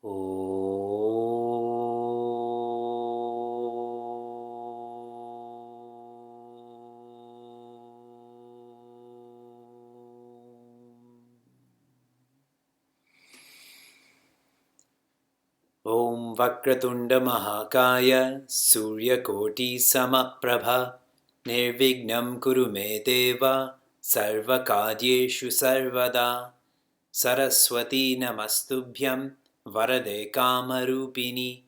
Om Vakratunda Mahakaya Suryakoti Samaprabha Nirvignam Kuru Me Deva Sarvakaryeshu Sarvada Saraswati Namastubhyam Varade Kamarupini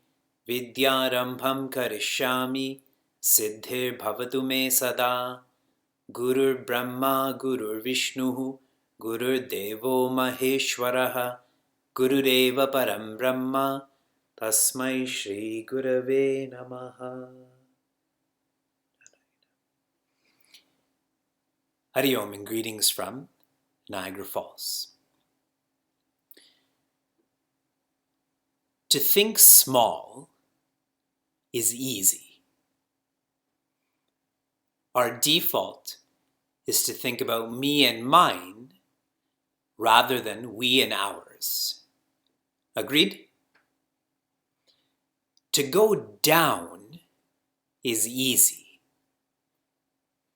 Vidyarambham Karishyami Siddhir Bhavatu Me Sada Gurur Brahma Gurur Vishnu Gurur Devo Maheshwaraha Gurudeva Param Brahma Tasmai Shri Gurave Namaha. Hari Om and greetings from Niagara Falls. To think small is easy. Our default is to think about me and mine rather than we and ours. Agreed? To go down is easy.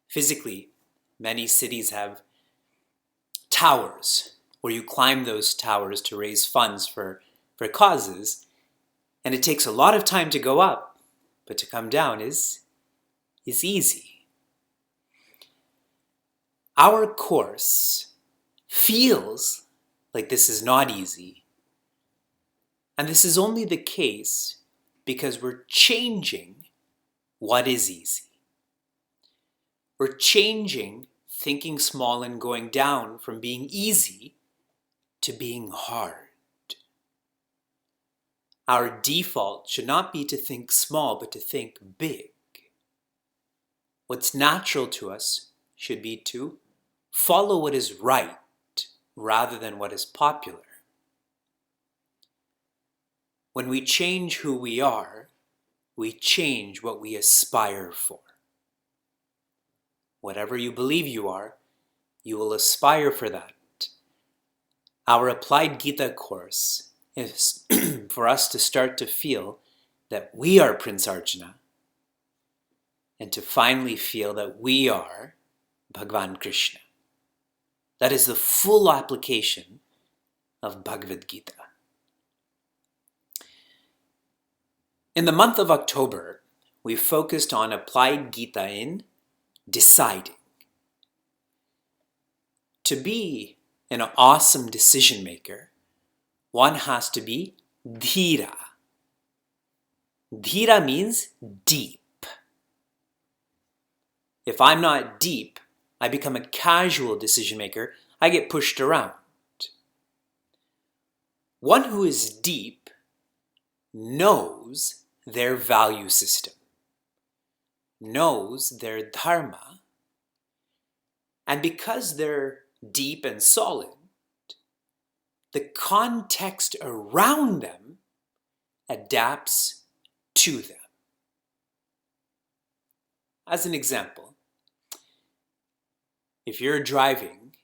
Physically, many cities have towers where you climb those towers to raise funds for causes, and it takes a lot of time to go up, but to come down is easy. Our course feels like this is not easy, and this is only the case because we're changing what is easy. We're changing thinking small and going down from being easy to being hard. Our default should not be to think small, but to think big. What's natural to us should be to follow what is right rather than what is popular. When we change who we are, we change what we aspire for. Whatever you believe you are, you will aspire for that. Our Applied Gita course is for us to start to feel that we are Prince Arjuna and to finally feel that we are Bhagavan Krishna. That is the full application of Bhagavad Gita. In the month of October, we focused on Applied Gita in deciding. To be an awesome decision maker, one has to be dhira. Dhira means deep. If I'm not deep, I become a casual decision maker. I get pushed around. One who is deep knows their value system, knows their dharma, and because they're deep and solid, the context around them adapts to them. As an example, if you're driving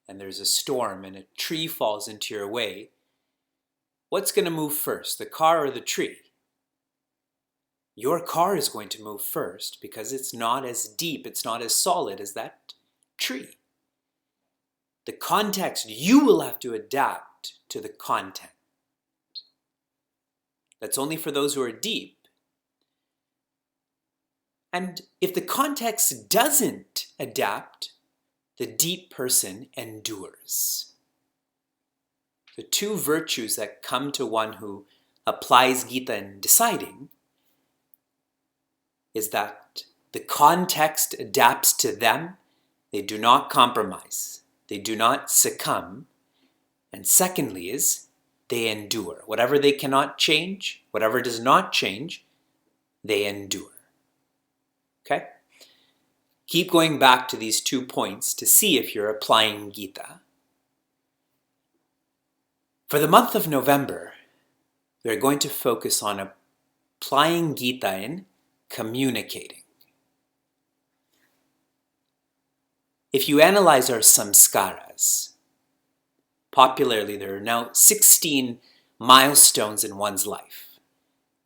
and there's a storm and a tree falls into your way, what's going to move first, the car or the tree? Your car is going to move first because it's not as deep, it's not as solid as that tree. The context, you will have to adapt to the content. That's only for those who are deep. And if the context doesn't adapt, the deep person endures. The two virtues that come to one who applies Gita in deciding is that the context adapts to them, they do not compromise, they do not succumb, and secondly is they endure. Whatever they cannot change, whatever does not change, they endure. Okay? Keep going back to these 2 points to see if you're applying Gita. For the month of November, we're going to focus on applying Gita in communicating. If you analyze our samskaras, popularly there are now 16 milestones in one's life,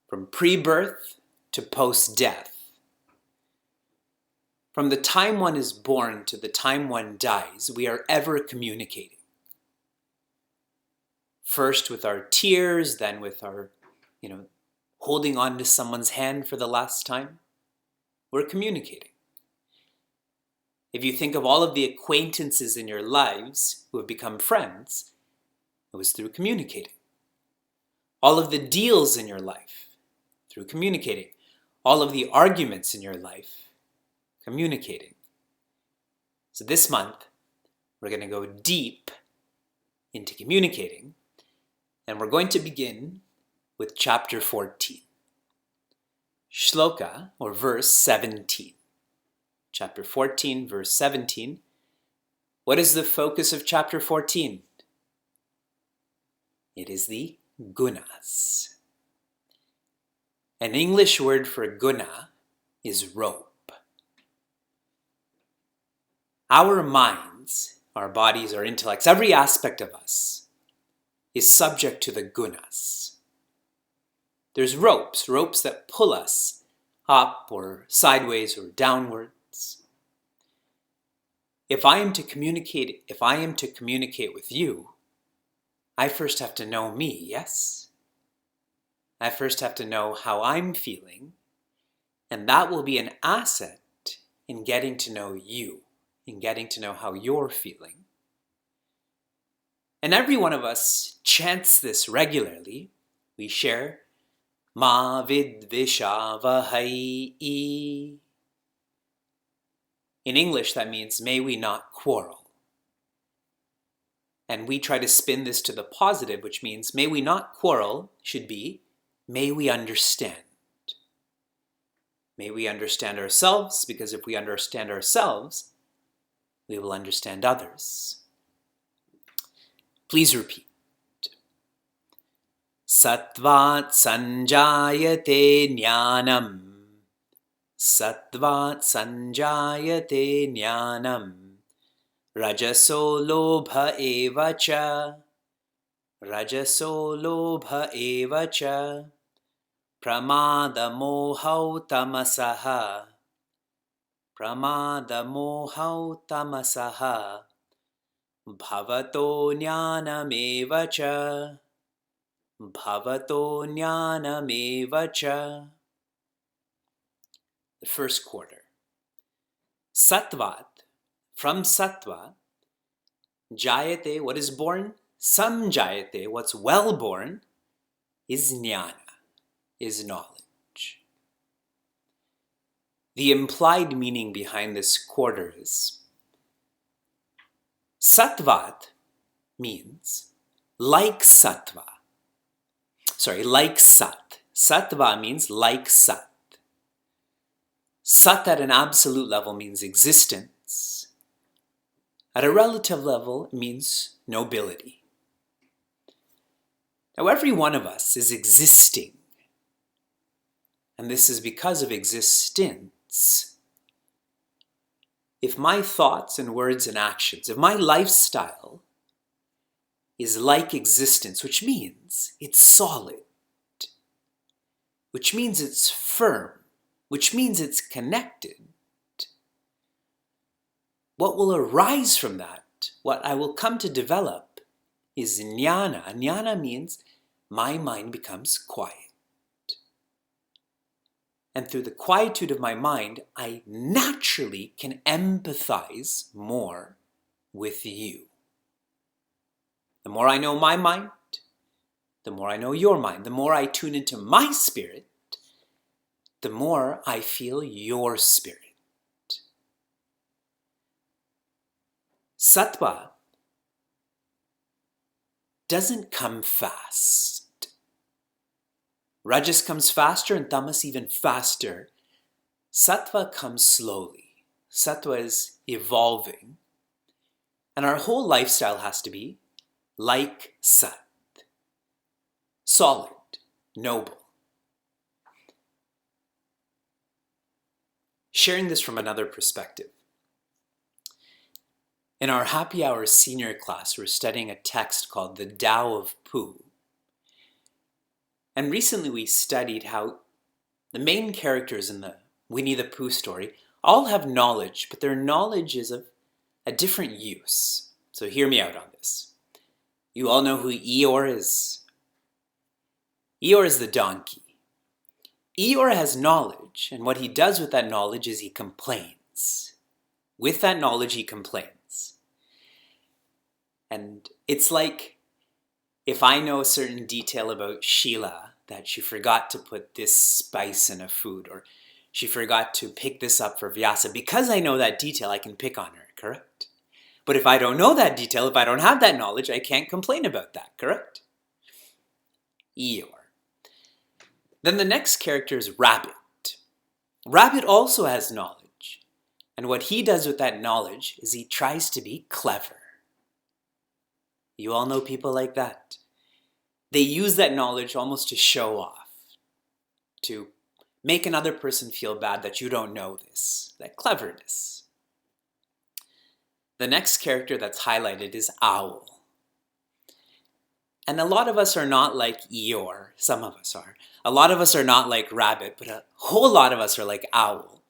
from pre-birth to post-death. From the time one is born to the time one dies, we are ever communicating. First with our tears, then with our, holding on to someone's hand for the last time. We're communicating. If you think of all of the acquaintances in your lives who have become friends, it was through communicating. All of the deals in your life, through communicating. All of the arguments in your life, communicating. So this month, we're going to go deep into communicating, and we're going to begin with chapter 14. Shloka, or verse 17. Chapter 14, verse 17. What is the focus of chapter 14? It is the gunas. An English word for guna is rope. Our minds, our bodies, our intellects, every aspect of us is subject to the gunas. There's ropes that pull us up or sideways or downwards. If I am to communicate with you, I first have to know me, yes? I first have to know how I'm feeling, and that will be an asset in getting to know you, in getting to know how you're feeling. And every one of us chants this regularly. We share Ma vidvishavahai. In English, that means may we not quarrel. And we try to spin this to the positive, which means may we not quarrel should be may we understand. May we understand ourselves, because if we understand ourselves, we will understand others. Please repeat. Sattvat sanjayate jnanam. Sattvat sanjayate jnanam. Rajaso lobha evacha. Rajaso lobha evacha. Pramada mohau tamasaha. Pramada mohau tamasaha. Bhavato jnanamevacha. Bhavato jnanamevacha. The first quarter. Sattvat, from sattva, jayate, what is born? Samjayate, what's well born, is jnana, is knowledge. The implied meaning behind this quarter is sattvat means like sattva. Like sat. Sattva means like sat. Sat at an absolute level means existence. At a relative level, it means nobility. Now, every one of us is existing. And this is because of existence. If my thoughts and words and actions, if my lifestyle is like existence, which means it's solid, which means it's firm, which means it's connected, what will arise from that, what I will come to develop, is jnana. Jnana means my mind becomes quiet. And through the quietude of my mind, I naturally can empathize more with you. The more I know my mind, the more I know your mind. The more I tune into my spirit, the more I feel your spirit. Sattva doesn't come fast. Rajas comes faster and tamas even faster. Sattva comes slowly. Sattva is evolving. And our whole lifestyle has to be like sat. Solid, noble. Sharing this from another perspective. In our happy hour senior class, we're studying a text called the Tao of Pooh. And recently we studied how the main characters in the Winnie the Pooh story all have knowledge, but their knowledge is of a different use. So hear me out on this. You all know who Eeyore is? Eeyore is the donkey. Eeyore has knowledge, and what he does with that knowledge is he complains. With that knowledge, he complains. And it's like if I know a certain detail about Sheila, that she forgot to put this spice in a food, or she forgot to pick this up for Vyasa, because I know that detail, I can pick on her, correct? But if I don't know that detail, if I don't have that knowledge, I can't complain about that, correct? Eeyore. Then the next character is Rabbit. Rabbit also has knowledge. And what he does with that knowledge is he tries to be clever. You all know people like that. They use that knowledge almost to show off, to make another person feel bad that you don't know this, that cleverness. The next character that's highlighted is Owl. And a lot of us are not like Eeyore, some of us are. A lot of us are not like Rabbit, but a whole lot of us are like Owl.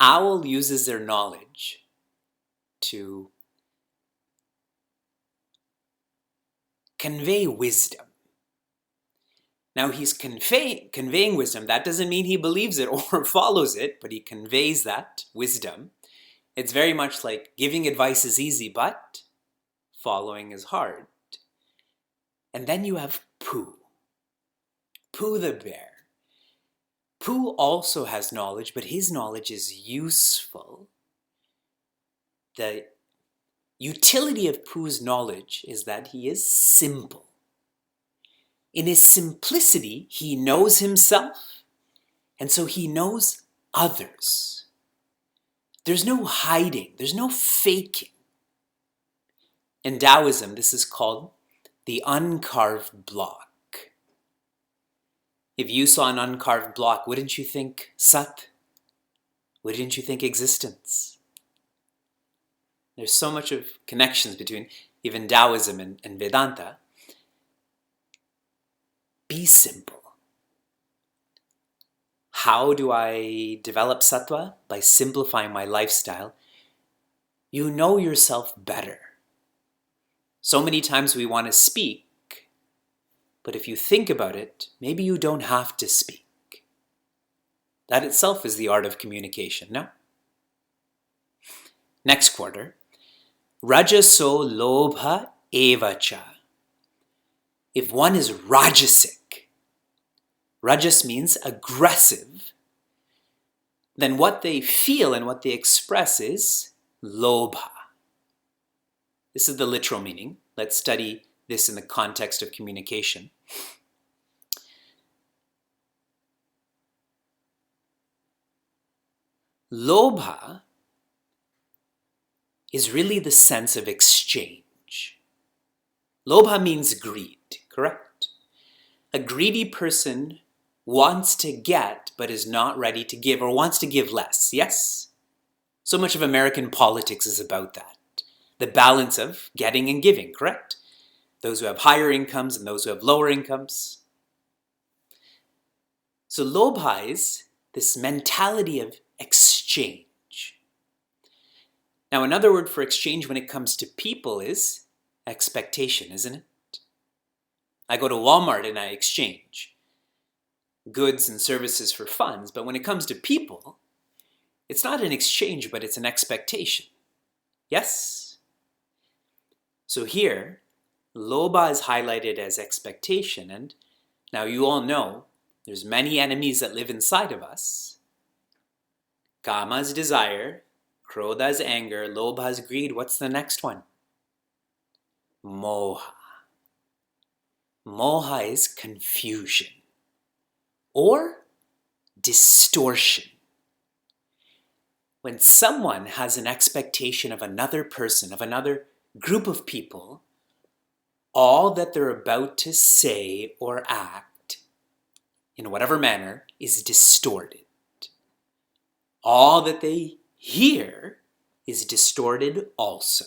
Owl uses their knowledge to convey wisdom. Now he's conveying wisdom. That doesn't mean he believes it or follows it, but he conveys that wisdom. It's very much like giving advice is easy, but following is hard. And then you have Pooh. Pooh the bear. Pooh also has knowledge, but his knowledge is useful. The utility of Pooh's knowledge is that he is simple. In his simplicity, he knows himself, and so he knows others. There's no hiding, there's no faking. In Taoism, this is called the uncarved block. If you saw an uncarved block, wouldn't you think Sat? Wouldn't you think existence? There's so much of connections between even Taoism and Vedanta. Be simple. How do I develop sattva? By simplifying my lifestyle. You know yourself better. So many times we want to speak, but if you think about it, maybe you don't have to speak. That itself is the art of communication, no? Next quarter, Rajaso Lobha Evacha. If one is rajasic, rajas means aggressive, then what they feel and what they express is lobha. This is the literal meaning. Let's study this in the context of communication. Lobha is really the sense of exchange. Lobha means greed, correct? A greedy person wants to get but is not ready to give, or wants to give less, yes? So much of American politics is about that. The balance of getting and giving, correct? Those who have higher incomes and those who have lower incomes. So lobha is this mentality of exchange. Now another word for exchange when it comes to people is expectation, isn't it? I go to Walmart and I exchange goods and services for funds, but when it comes to people, it's not an exchange, but it's an expectation. Yes? So here, lobha is highlighted as expectation, and now you all know there's many enemies that live inside of us. Kama is desire, krodha is anger, lobha is greed. What's the next one? Moha. Moha is confusion or distortion. When someone has an expectation of another person, of another group of people, all that they're about to say or act, in whatever manner, is distorted. All that they hear is distorted also.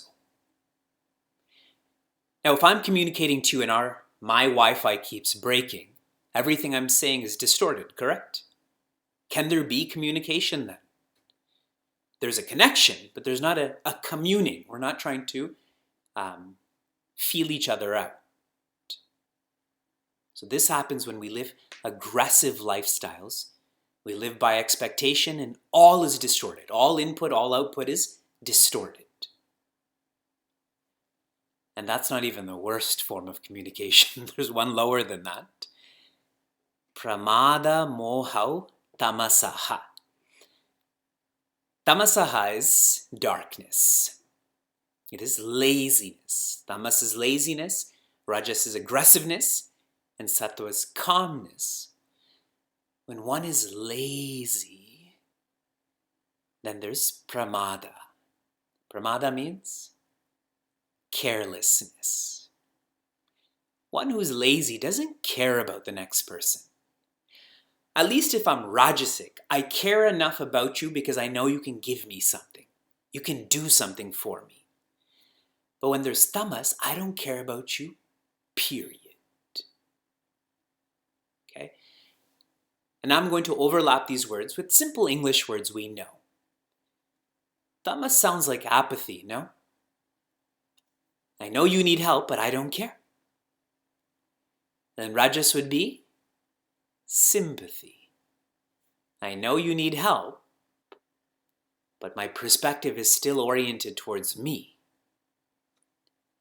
Now, if I'm communicating to you and my Wi-Fi keeps breaking, Everything I'm saying is distorted, correct? Can there be communication then? There's a connection, but there's not a communing. We're not trying to feel each other out. So this happens when we live aggressive lifestyles. We live by expectation and all is distorted. All input, all output is distorted. And that's not even the worst form of communication. There's one lower than that. Pramada mohau tamasaha. Tamasaha is darkness. It is laziness. Tamas is laziness, Rajas is aggressiveness, and Sattva is calmness. When one is lazy, then there's pramada. Pramada means carelessness. One who's lazy doesn't care about the next person. At least if I'm Rajasic, I care enough about you because I know you can give me something. You can do something for me. But when there's tamas, I don't care about you, period. Okay? And I'm going to overlap these words with simple English words we know. Tamas sounds like apathy, no? I know you need help, but I don't care. Then Rajas would be sympathy. I know you need help, but my perspective is still oriented towards me.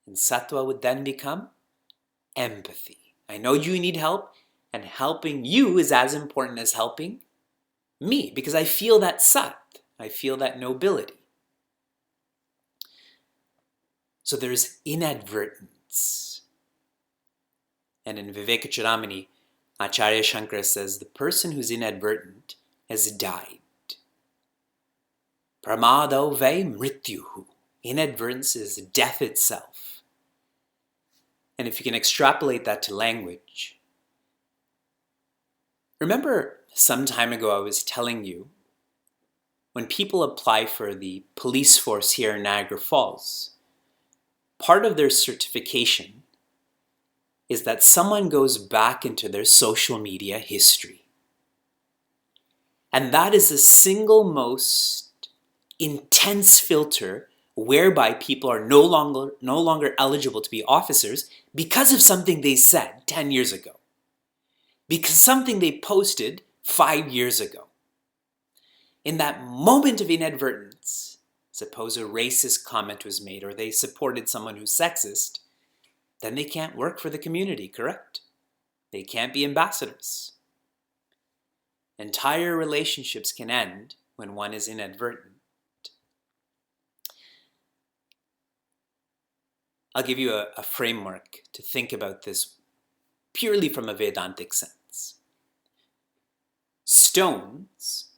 And Sattva would then become empathy. I know you need help, and helping you is as important as helping me, because I feel that sat, I feel that nobility. So there's inadvertence. And in Vivekji, Acharya Shankara says the person who's inadvertent has died. Pramado ve mrityuhu. Inadvertence is death itself. And if you can extrapolate that to language, remember some time ago I was telling you, when people apply for the police force here in Niagara Falls, part of their certification is that someone goes back into their social media history. And that is the single most intense filter whereby people are no longer eligible to be officers because of something they said 10 years ago. Because something they posted 5 years ago. In that moment of inadvertence, suppose a racist comment was made or they supported someone who's sexist, then they can't work for the community, correct? They can't be ambassadors. Entire relationships can end when one is inadvertent. I'll give you a framework to think about this purely from a Vedantic sense. Stones,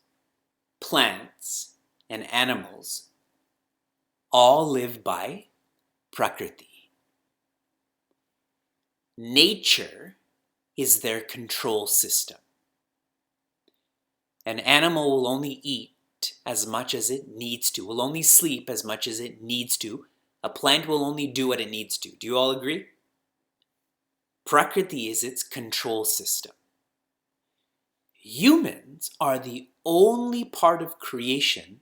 plants, and animals all live by Prakriti. Nature is their control system. An animal will only eat as much as it needs to, will only sleep as much as it needs to. A plant will only do what it needs to. Do you all agree? Prakriti is its control system. Humans are the only part of creation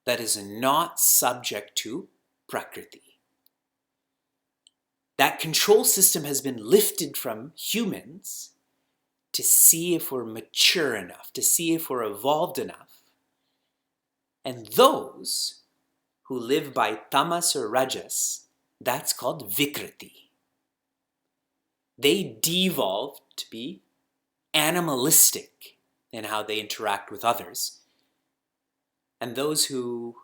that is not subject to Prakriti. That control system has been lifted from humans to see if we're mature enough, to see if we're evolved enough. And those who live by tamas or rajas, that's called vikriti. They devolve to be animalistic in how they interact with others. And those who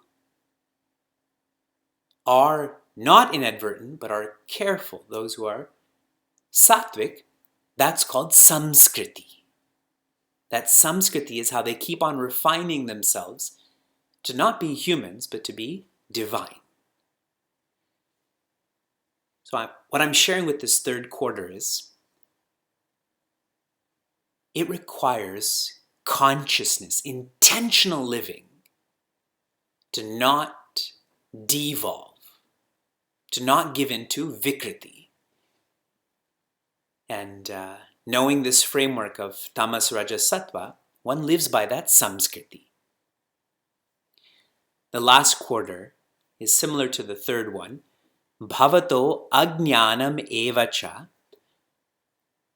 are not inadvertent but are careful, those who are sattvic, that's called samskriti. That samskriti is how they keep on refining themselves to not be humans but to be divine. So what I'm sharing with this third quarter is it requires consciousness, intentional living to not devolve, to not give in to vikriti, and knowing this framework of tamas, rajas, sattva, one lives by that samskriti. The last quarter is similar to the third one. Bhavato ajnanam evacha.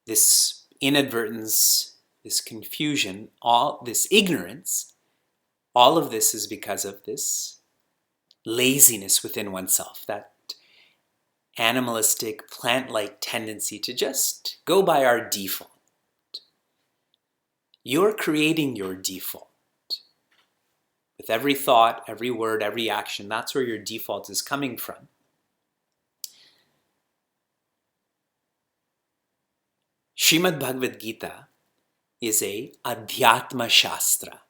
This inadvertence, this confusion, this ignorance, all of this is because of this laziness within oneself, that animalistic, plant-like tendency to just go by our default. You're creating your default. With every thought, every word, every action, that's where your default is coming from. Srimad Bhagavad Gita is a Adhyatma Shastra.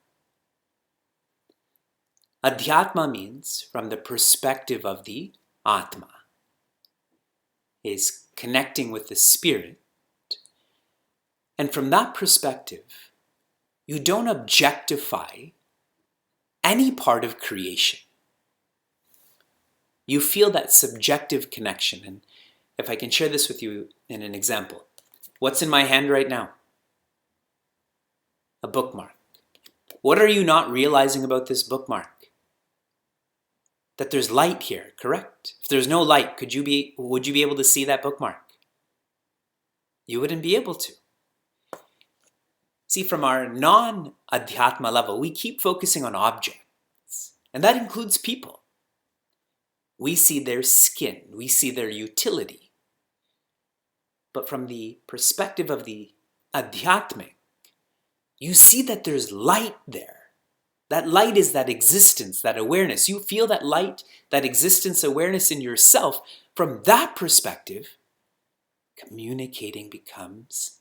Adhyatma means from the perspective of the Atma, is connecting with the spirit. And from that perspective, you don't objectify any part of creation. You feel that subjective connection. And if I can share this with you in an example, what's in my hand right now? A bookmark. What are you not realizing about this bookmark? That there's light here, correct? If there's no light, would you be able to see that bookmark? You wouldn't be able to. See, from our non-adhyatma level, we keep focusing on objects, and that includes people. We see their skin, we see their utility. But from the perspective of the adhyatmic, you see that there's light there. That light is that existence, that awareness. You feel that light, that existence, awareness in yourself. From that perspective, communicating becomes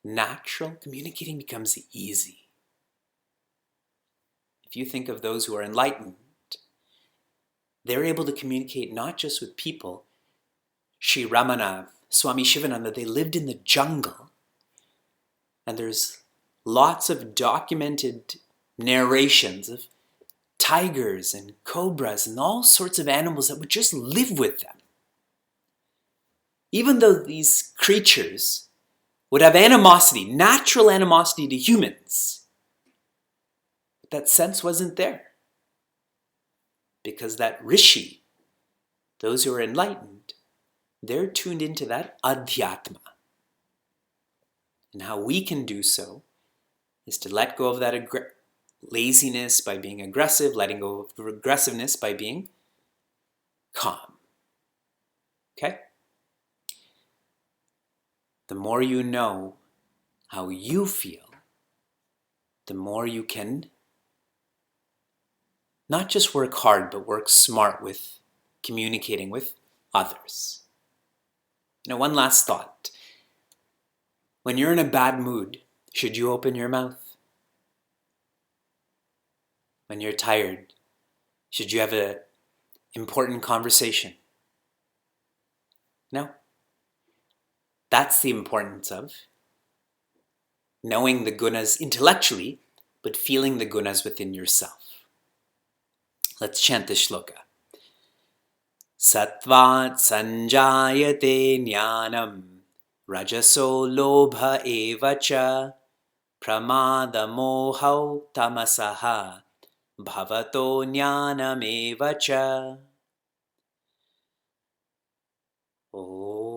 natural. Communicating becomes easy. If you think of those who are enlightened, they're able to communicate not just with people. Sri Ramana, Swami Shivananda, they lived in the jungle. And there's lots of documented narrations of tigers and cobras and all sorts of animals that would just live with them. Even though these creatures would have animosity, natural animosity to humans, that sense wasn't there. Because that rishi, those who are enlightened, they're tuned into that adhyatma. And how we can do so is to let go of that laziness by being aggressive, letting go of the aggressiveness by being calm. Okay? The more you know how you feel, the more you can not just work hard, but work smart with communicating with others. One last thought. When you're in a bad mood, should you open your mouth? When you're tired, should you have an important conversation? No. That's the importance of knowing the gunas intellectually, but feeling the gunas within yourself. Let's chant this shloka. Sattvat sanjayate jnanam rajaso lobha evacha pramada mohau tamasaha bhavato jnanamevacha. Oh.